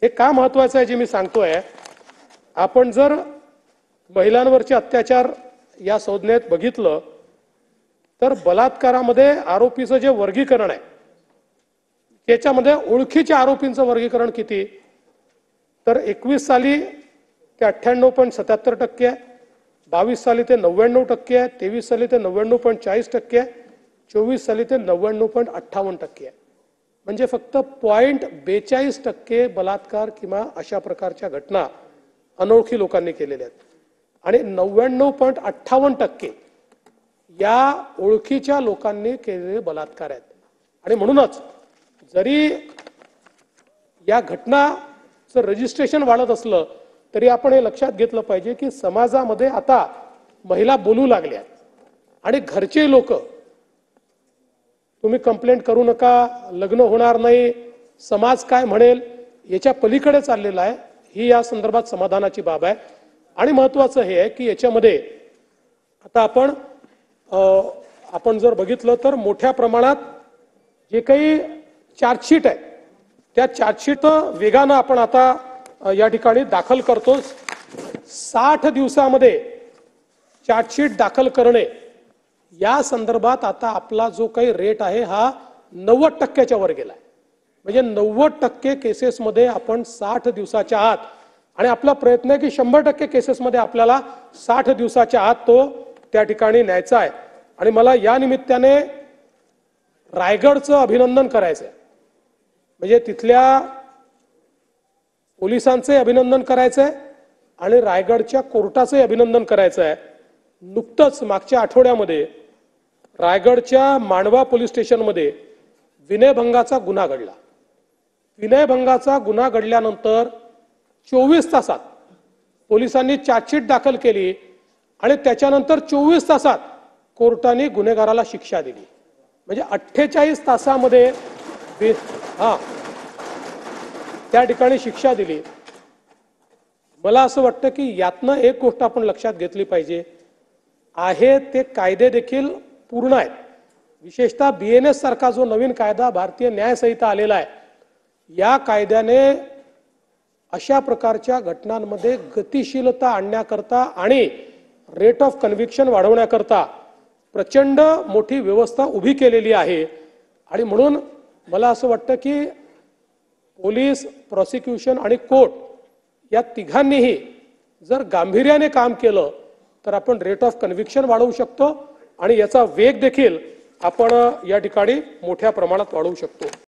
हे का महत्त्वाचं आहे जे मी सांगतोय, आपण जर महिलांवरचे अत्याचार या संज्ञेत बघितलं तर बलात्कारामध्ये आरोपीचं जे वर्गीकरण आहे त्याच्यामध्ये ओळखीच्या आरोपींचं वर्गीकरण किती, तर 21 साली ते 98.77% आहे, 22 साली ते 99% आहे, 23 साली ते 99.40% आहे, 24 साली ते 99.58% आहे. म्हणजे फक्त 0.42% बलात्कार किंवा अशा प्रकारच्या घटना अनोळखी लोकांनी केलेल्या आहेत आणि 99.58% या ओळखीच्या लोकांनी केलेले बलात्कार आहेत. आणि म्हणूनच जरी या घटनाचं रजिस्ट्रेशन वाढत असलं तरी आपण हे लक्षात घेतलं पाहिजे की समाजामध्ये आता महिला बोलू लागल्या आणि घरचे लोक तुम्ही कंप्लेंट करू नका, लग्न होणार नाही, समाज काय म्हणेल याच्या पलीकडे चाललेला आहे. ही या संदर्भात समाधानाची बाब आहे. आणि महत्त्वाचं हे आहे की याच्यामध्ये आता आपण जर बघितलं तर मोठ्या प्रमाणात जे काही चार्जशीट आहे त्या चार्जशीट वेगानं आपण आता या ठिकाणी दाखल करतो. 60 दिवसामध्ये चार्जशीट दाखल करणे या संदर्भात आता आपला जो काही रेट आहे हा 90% वर गेलाय. म्हणजे 90% केसेसमध्ये आपण 60 दिवसाच्या आत, आणि आपला प्रयत्न आहे की 100% केसेसमध्ये आपल्याला 60 दिवसाच्या आत तो त्या ठिकाणी न्यायचा आहे. आणि मला या निमित्ताने रायगडचं अभिनंदन करायचं आहे. म्हणजे तिथल्या पोलिसांचे अभिनंदन करायचं आहे आणि रायगडच्या कोर्टाचे अभिनंदन करायचं आहे. नुकतंच मागच्या आठवड्यामध्ये रायगडच्या मांडवा पोलीस स्टेशनमध्ये विनयभंगाचा गुन्हा घडला. विनयभंगाचा गुन्हा घडल्यानंतर 24 तासात पोलिसांनी चार्जशीट दाखल केली आणि त्याच्यानंतर 24 तासात कोर्टाने गुन्हेगाराला शिक्षा दिली. म्हणजे 48 तासामध्ये त्या ठिकाणी शिक्षा दिली. मला असं वाटतं की यातनं एक गोष्ट आपण लक्षात घेतली पाहिजे आहे ते कायदे देखील पूर्ण आहेत. विशेषतः BNS सारखा जो नवीन कायदा भारतीय न्याय संहिता आलेला आहे या कायद्याने अशा प्रकारच्या घटनांमध्ये गतिशीलता आणण्याकरता आणि रेट ऑफ कन्व्हिक्शन वाढवण्याकरता प्रचंड मोठी व्यवस्था उभी केलेली आहे. आणि म्हणून मला असं वाटतं की पोलीस, प्रॉसिक्युशन आणि कोर्ट या तिघांनीही जर गांभीर्याने काम केलं तर आपण रेट ऑफ कन्व्हिक्शन वाढवू शकतो आणि याचा वेग देखील आपण या ठिकाणी मोठ्या प्रमाणात वाढवू शकतो.